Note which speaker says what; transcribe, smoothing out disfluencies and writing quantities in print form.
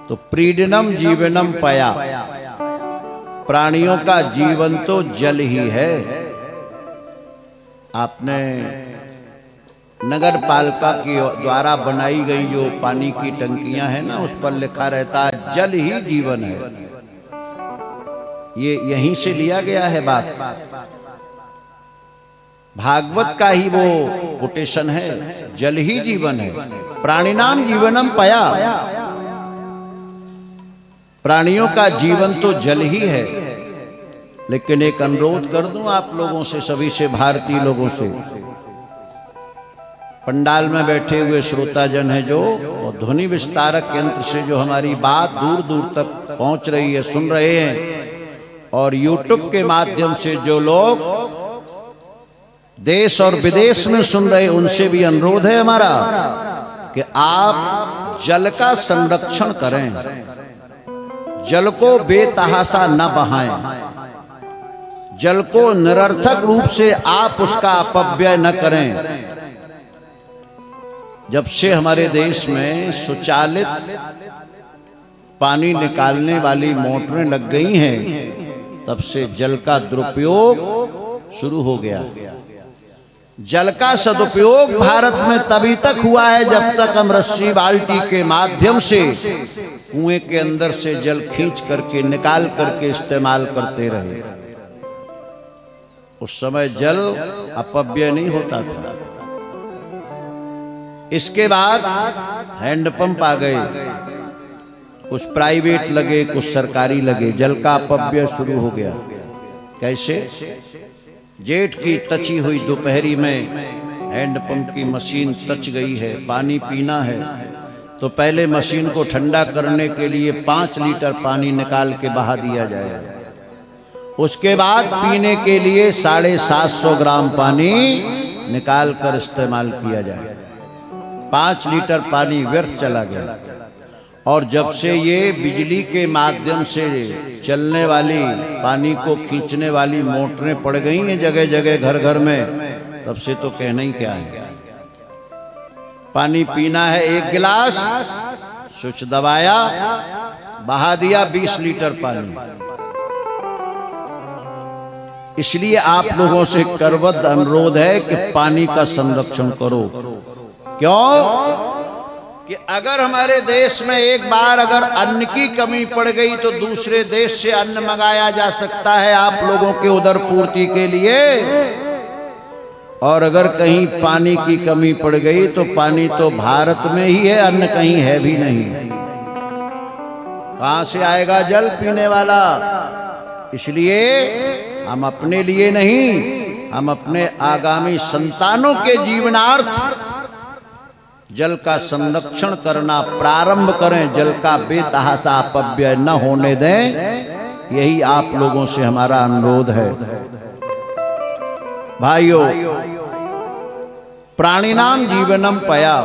Speaker 1: तो प्रीडनम जीवनम पया, प्राणियों का जीवन तो जल ही है। आपने नगर पालिका की द्वारा बनाई गई जो पानी की टंकियां हैं ना, उस पर लिखा रहता है जल ही जीवन है। ये यहीं से लिया गया है बात, भागवत का ही वो कोटेशन है, जल ही जीवन है। प्राणिनाम जीवनम पया, प्राणियों का जीवन तो जल ही है। लेकिन एक अनुरोध कर दूं आप लोगों से, सभी से, भारतीय लोगों से, पंडाल में बैठे हुए श्रोताजन हैं जो, और ध्वनि विस्तारक यंत्र से जो हमारी बात दूर दूर तक पहुंच रही है, सुन रहे हैं, और यूट्यूब के माध्यम से जो लोग देश और विदेश में सुन रहे, उनसे भी अनुरोध है हमारा कि आप जल का संरक्षण करें, जल को बेतहाशा न बहाएं, जल को निरर्थक रूप से आप उसका अपव्यय न करें। जब से हमारे देश में स्वचालित पानी निकालने वाली मोटरें लग गई हैं, तब से जल का दुरुपयोग शुरू हो गया। जल का सदुपयोग भारत में तभी तक हुआ है जब तक हम रस्सी बाल्टी के माध्यम से कुएं के अंदर से जल खींच करके, निकाल करके इस्तेमाल करते रहे। उस समय जल अपव्यय नहीं होता था। इसके बाद हैंडपंप आ गए, कुछ प्राइवेट लगे, कुछ सरकारी लगे, जल का अपव्यय शुरू हो गया। कैसे? जेठ की तची हुई दोपहरी में हैंडपंप की मशीन तच गई है, पानी पीना है, तो पहले मशीन को ठंडा करने के लिए 5 लीटर पानी निकाल के बहा दिया जाएगा। उसके बाद पीने के लिए 750 ग्राम पानी निकाल कर इस्तेमाल किया जाए। 5 लीटर पानी व्यर्थ चला गया। और जब से ये बिजली के माध्यम से चलने वाली, पानी को खींचने वाली मोटरें पड़ गई हैं जगह जगह, घर घर में, तब से तो कहना ही क्या है। पानी पीना है 1 गिलास, स्विच दबाया, बहा दिया 20 लीटर पानी। इसलिए आप लोगों से करबद्ध अनुरोध है कि पानी का संरक्षण करो। क्यों? कि अगर हमारे देश में एक बार अगर अन्न की कमी पड़ गई तो दूसरे देश से अन्न मंगाया जा सकता है आप लोगों के उदर पूर्ति के लिए। और अगर कहीं पानी की कमी पड़ गई तो पानी तो भारत में ही है, अन्न कहीं है भी नहीं। कहां से आएगा जल पीने वाला? इसलिए हम अपने लिए नहीं, हम अपने आगामी संतानों के जीवनार्थ जल का संरक्षण करना प्रारंभ करें, जल का बेतहाशा अपव्यय न होने दें। यही आप लोगों से हमारा अनुरोध है। भाइयों, प्राणिनाम जीवनम पया,